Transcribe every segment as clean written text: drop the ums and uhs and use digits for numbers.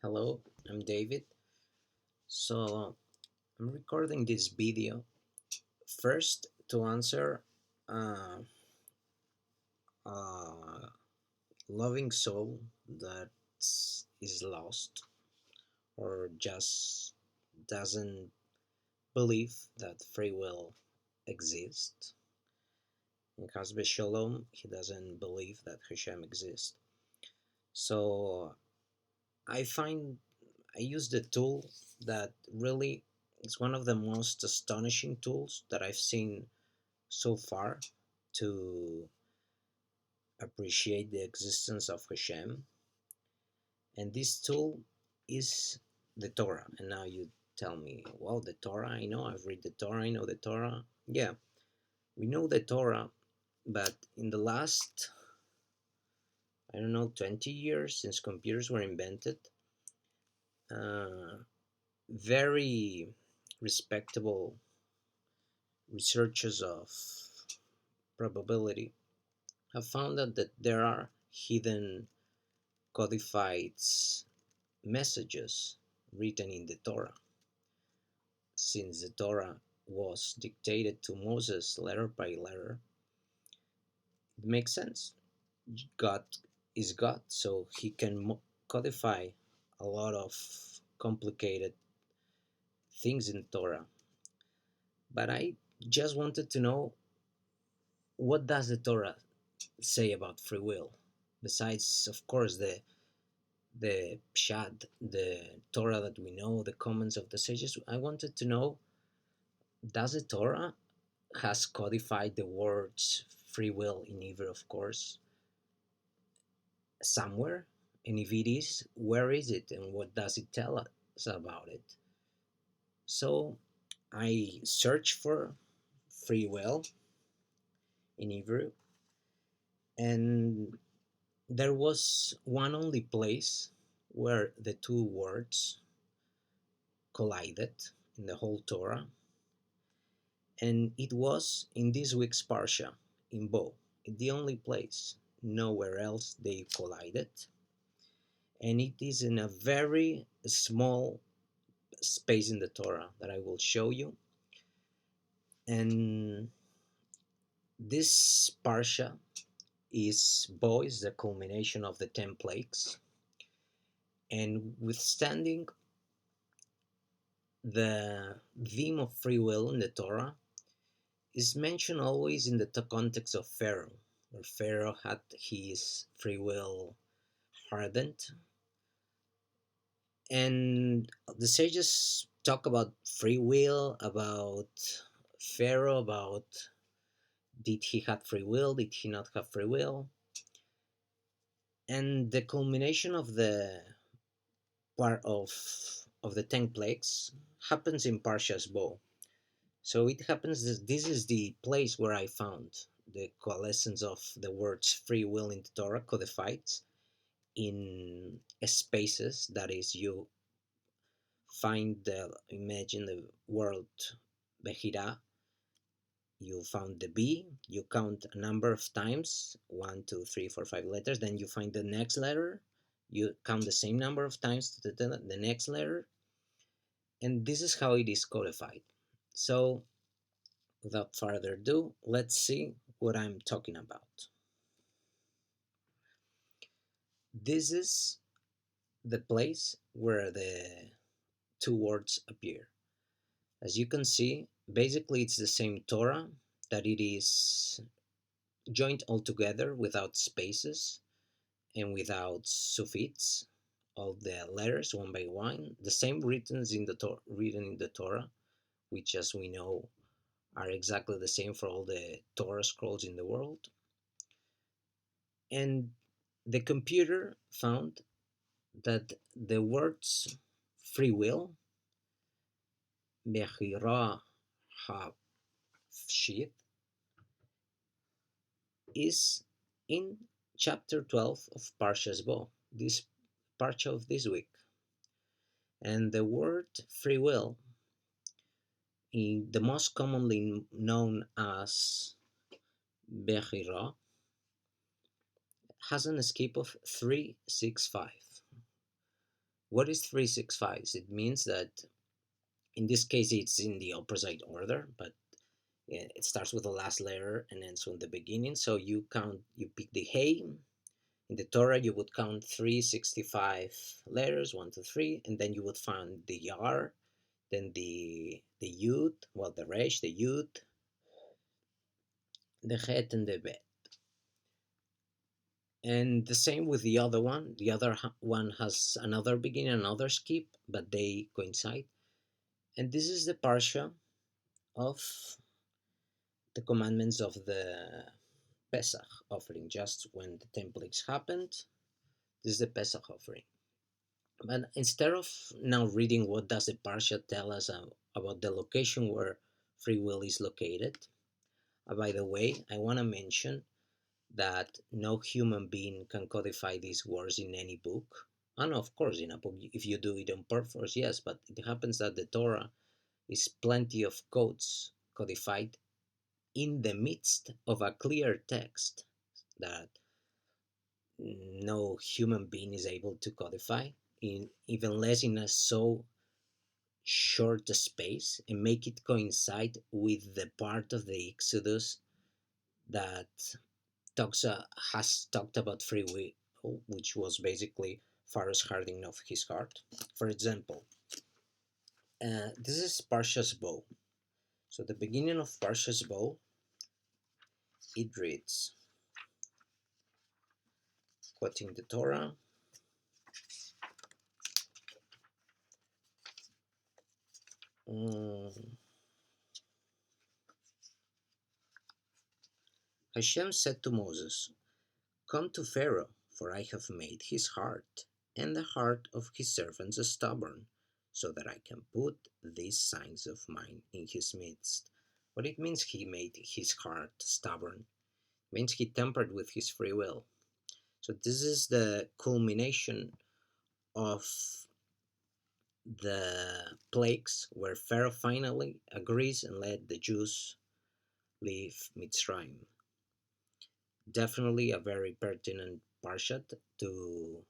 Hello, I'm David. So I'm recording this video first to answer uh, a loving soul that is lost or just doesn't believe that free will exists. In Hasbe Shalom, he doesn't believe that Hashem exists. So I find I use the tool that really is one of the most astonishing tools that I've seen so far to appreciate the existence of Hashem. And this tool is the Torah. And now you tell me, well, the Torah, I know, I've read the Torah, I know the Torah. Yeah, we know the Torah, but in the last, I don't know, 20 years since computers were invented, uh, very respectable researchers of probability have found out that there are hidden codified messages written in the Torah. Since the Torah was dictated to Moses letter by letter, it makes sense. God is God, so he can codify a lot of complicated things in Torah. But I just wanted to know, what does the Torah say about free will? Besides, of course, the Pshat, the Torah that we know, the comments of the sages, I wanted to know, does the Torah has codified the words free will in Hebrew, of course, somewhere? And if it is, where is it and what does it tell us about it? So I searched for free will in Hebrew, and there was one only place where the two words collided in the whole Torah, and it was in this week's Parsha in Bo. The only place, nowhere else they collided, and it is in a very small space in the Torah that I will show you. And this Parsha is Bo is the culmination of the 10 plagues, and withstanding the theme of free will in the Torah is mentioned always in the context of Pharaoh, where Pharaoh had his free will hardened. And the sages talk about free will, about Pharaoh, about did he have free will, did he not have free will. And the culmination of the part of the 10 plagues happens in Parshat Bo. So it happens that this is the place where I found the coalescence of the words free will in the Torah codified in spaces. That is, you find the imagine the word Behira, you found the B, you count a number of times, 1, 2, 3, 4, 5 letters, then you find the next letter, you count the same number of times the next letter, and this is how it is codified. So without further ado, let's see what I'm talking about. This is the place where the two words appear. As you can see, basically it's the same Torah, that it is joined all together without spaces and without suffix, all the letters one by one, the same written in the Torah, which, as we know, are exactly the same for all the Torah scrolls in the world. And the computer found that the words free will, Bechira Hafshit, is in chapter 12 of Parshat Bo, this parsha of this week. And the word free will, in the most commonly known as Bechira, has an escape of 365. What is 365? It means that in this case it's in the opposite order, but it starts with the last letter and ends with the beginning. So you pick the hey. In the Torah, you would count 365 letters, 1, 2, 3, and then you would find the Yar, then the Yud, well, the Resh, the Yud, the Het, and the Bet. And the same with the other one. The other one has another beginning, another skip, but they coincide. And this is the Parsha of the commandments of the Pesach offering. Just when the 10 plagues happened, this is the Pesach offering. But instead of now reading what does the Parsha tell us about the location where free will is located, by the way, I want to mention that no human being can codify these words in any book. And of course, in a book, if you do it on purpose, yes, but it happens that the Torah is plenty of codes codified in the midst of a clear text that no human being is able to codify, in even less in a so short space, and make it coincide with the part of the Exodus that talks has talked about free will, which was basically Pharaoh's hardening of his heart. For example, this is Parshat Bo. So the beginning of Parshat Bo, it reads, quoting the Torah, um, Hashem said to Moses, "Come to Pharaoh, for I have made his heart and the heart of his servants stubborn, so that I can put these signs of mine in his midst." What it means he made his heart stubborn means he tampered with his free will. So this is the culmination of the plagues where Pharaoh finally agrees and let the Jews leave Mitzrayim. Definitely a very pertinent parshat to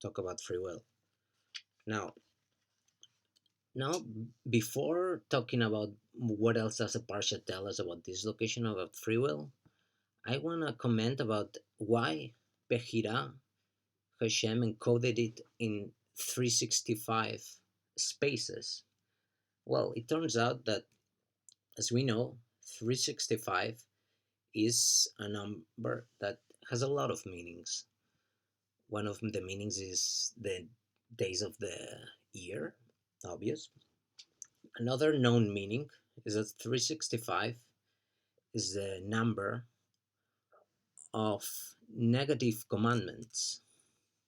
talk about free will. Now, now before talking about what else does a parsha tell us about this location of free will, I want to comment about why Bechira Hashem encoded it in 365 spaces. Well, it turns out that, as we know, 365 is a number that has a lot of meanings. One of the meanings is the days of the year, obvious. Another known meaning is that 365 is the number of negative commandments.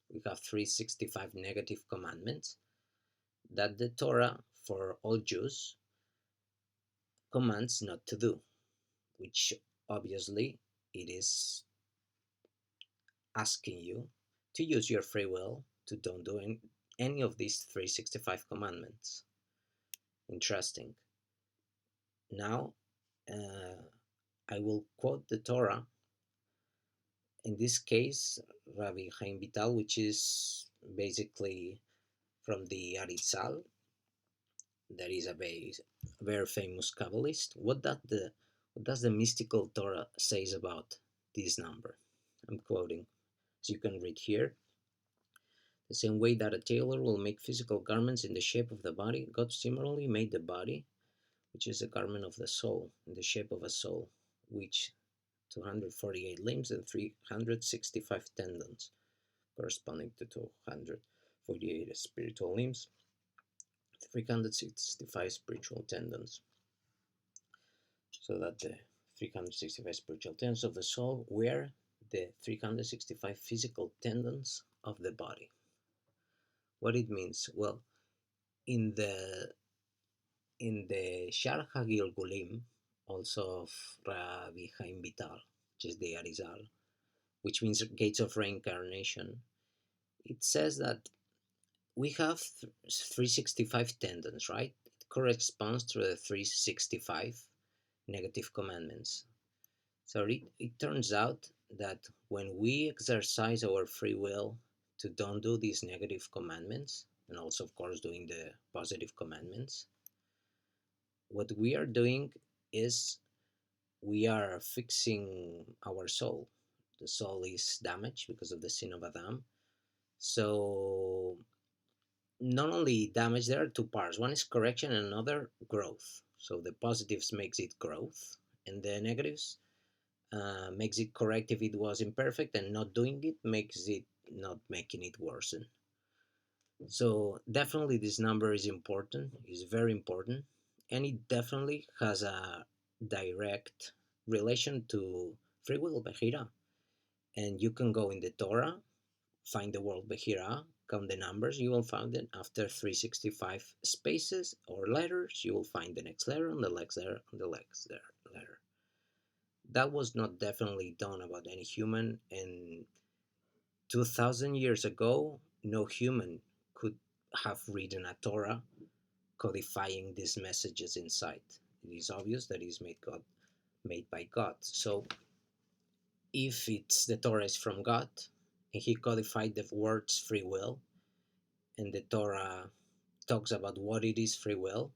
We have 365 negative commandments that the Torah, for all Jews, commands not to do, which obviously it is asking you to use your free will to don't do any of these 365 commandments. Interesting. Now, I will quote the Torah, in this case, Rabbi Chaim Vital, which is basically from the Arizal, that is a very famous Kabbalist. What does the mystical Torah says about this number? I'm quoting, as you can read here. The same way that a tailor will make physical garments in the shape of the body, God similarly made the body, which is the garment of the soul, in the shape of a soul, which 248 limbs and 365 tendons, corresponding to 248 spiritual limbs, 365 spiritual tendons. So that the 365 spiritual tendons of the soul were the 365 physical tendons of the body. What it means? Well, in the Shar HaGilgulim, also of Rabbi Chaim Vital, which is the Arizal, which means gates of reincarnation, it says that we have 365 tendons, right? It corresponds to the 365 negative commandments. So it turns out that when we exercise our free will to don't do these negative commandments, and also, of course, doing the positive commandments. What we are doing is we are fixing our soul. The soul is damaged because of the sin of Adam. So, not only damage, there are two parts. One is correction and another growth. So, the positives makes it growth, and the negatives makes it correct if it was imperfect, and not doing it makes it not making it worsen. So definitely this number is important, is very important, and it definitely has a direct relation to free will, Behira. And you can go in the Torah, find the word Behira, count the numbers, you will find it after 365 spaces or letters, you will find the next letter and the next letter and the next letter. That was not definitely done about any human, and 2000 years ago, no human could have written a Torah codifying these messages inside. It is obvious that it is made by God. So if it's the Torah is from God, and He codified the words free will, and the Torah talks about what it is free will,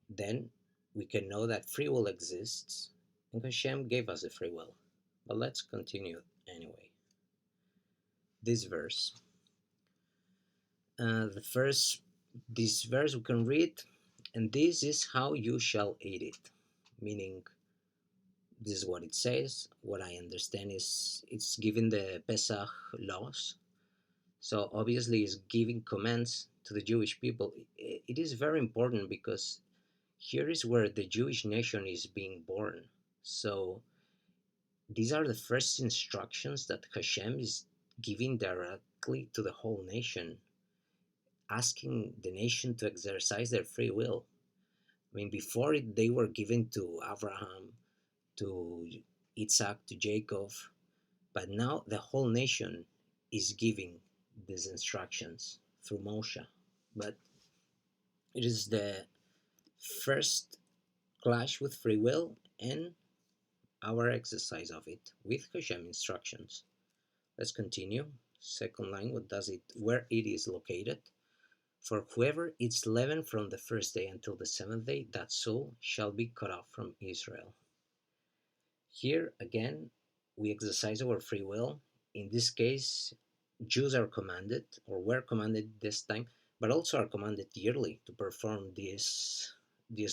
then we can know that free will exists, and Hashem gave us a free will. But let's continue anyway. This verse. The first, this verse we can read, and this is how you shall eat it, meaning this is what it says. What I understand is it's giving the Pesach laws, so obviously it's giving commands to the Jewish people. It is very important because here is where the Jewish nation is being born. So these are the first instructions that Hashem is giving directly to the whole nation, asking the nation to exercise their free will. I mean, before it, they were given to Abraham, to Isaac, to Jacob, but now the whole nation is giving these instructions through Moshe. But it is the first clash with free will and our exercise of it with Hashem instructions. Let's continue. Second line, what does it, where it is located? For whoever eats leaven from the first day until the seventh day, that soul shall be cut off from Israel. Here again, we exercise our free will. In this case, Jews are commanded, or were commanded this time, but also are commanded yearly to perform these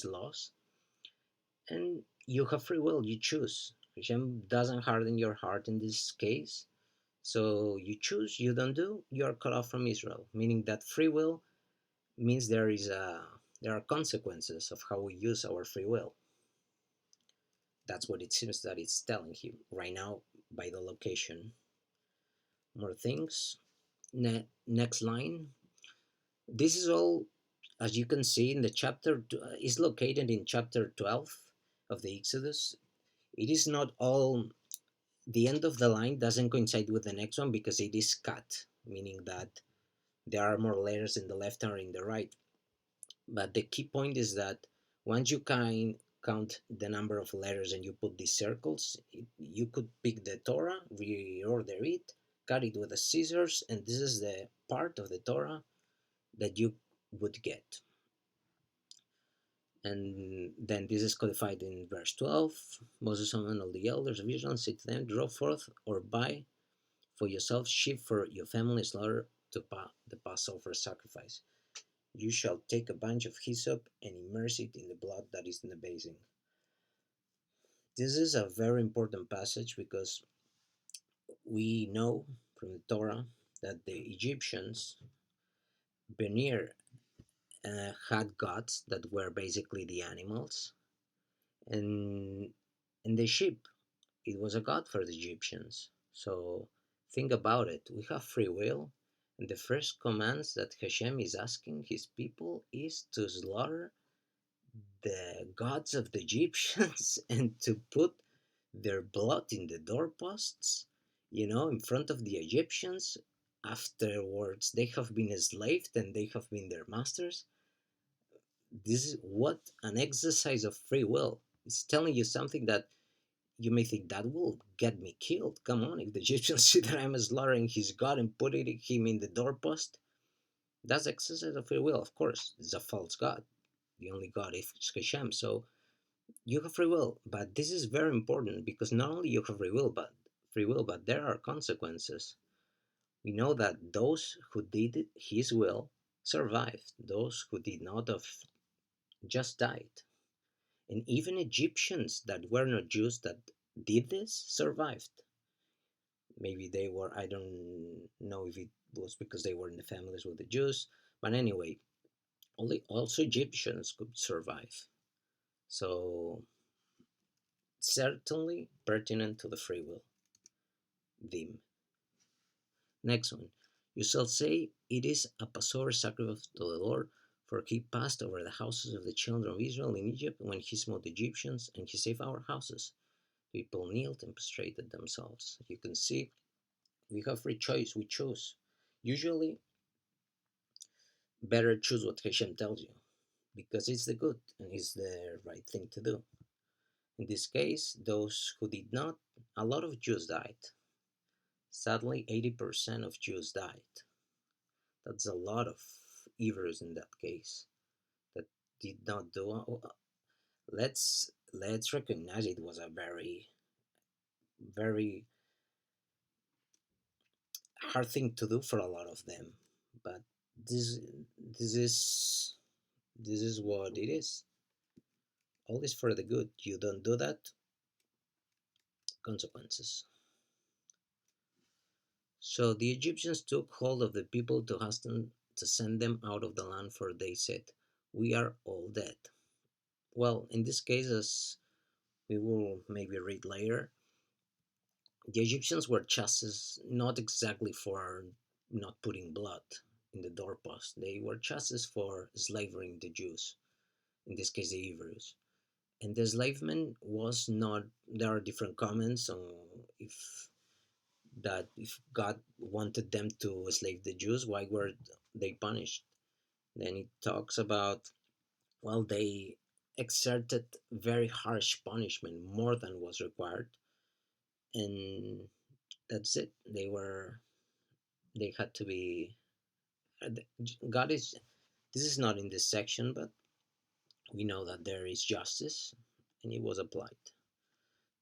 laws. And you have free will, you choose. Hashem doesn't harden your heart in this case. So you choose, you don't do, you are cut off from Israel. Meaning that free will means there are consequences of how we use our free will. That's what it seems that it's telling him right now by the location. More things. Next line. This is all, as you can see in the chapter, is located in chapter 12 of the Exodus. It is not all, the end of the line doesn't coincide with the next one because it is cut, meaning that there are more letters in the left or in the right. But the key point is that once you count the number of letters and you put these circles, you could pick the Torah, reorder it, cut it with the scissors, and this is the part of the Torah that you would get. And then this is codified in verse 12. Moses summoned all the elders of Israel and said to them, draw forth or buy for yourselves sheep for your family slaughter to the Passover sacrifice. You shall take a bunch of hyssop and immerse it in the blood that is in the basin. This is a very important passage because we know from the Torah that the Egyptians, Benir, had gods that were basically the animals, and the sheep, it was a god for the Egyptians. So think about it. We have free will, and the first commands that Hashem is asking his people is to slaughter the gods of the Egyptians and to put their blood in the doorposts, in front of the Egyptians. Afterwards, they have been enslaved and they have been their masters. This is what an exercise of free will. It's telling you something that you may think that will get me killed. Come on, if the Egyptians see that I'm slaughtering his god and putting him in the doorpost, That's the exercise of free will. Of course, it's a false god. The only god is Hashem. So you have free will, but this is very important because not only you have free will, but there are consequences. We know that those who did his will survived. Those who did not have just died. And even Egyptians that were not Jews that did this survived. Maybe they were, I don't know if it was because they were in the families with the Jews, but anyway, only also Egyptians could survive. So certainly pertinent to the free will theme. Next one. You shall say, it is a Passover sacrifice to the Lord, for he passed over the houses of the children of Israel in Egypt when he smote the Egyptians, and he saved our houses. People kneeled and prostrated themselves. You can see we have free choice. We choose. Usually, better choose what Hashem tells you because it's the good and it's the right thing to do. In this case, those who did not, a lot of Jews died. Sadly, 80% of Jews died. That's a lot of Hebrews in that case that did not do. Let's recognize it was a very hard thing to do for a lot of them, but this this is this is what it is. All is for the good. You don't do that, consequences. So the Egyptians took hold of the people to hasten to send them out of the land, for they said, "We are all dead." Well, in this case, as we will maybe read later, the Egyptians were chastised not exactly for not putting blood in the doorpost. They were chastised for slavering the Jews, in this case the Hebrews. And the enslavement was not, there are different comments on if God wanted them to slave the Jews, why were they punished? Then it talks about, well, they exerted very harsh punishment, more than was required, and that's it. They had to be. God is. This is not in this section, but we know that there is justice, and it was applied.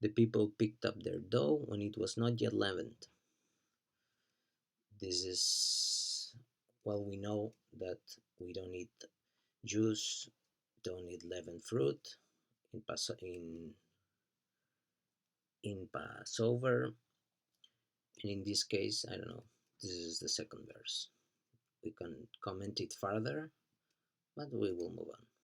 The people picked up their dough when it was not yet leavened. This is, well, we know that we don't eat juice, don't eat leavened fruit in Passover, and in this case, I don't know. This is the second verse. We can comment it further, but we will move on.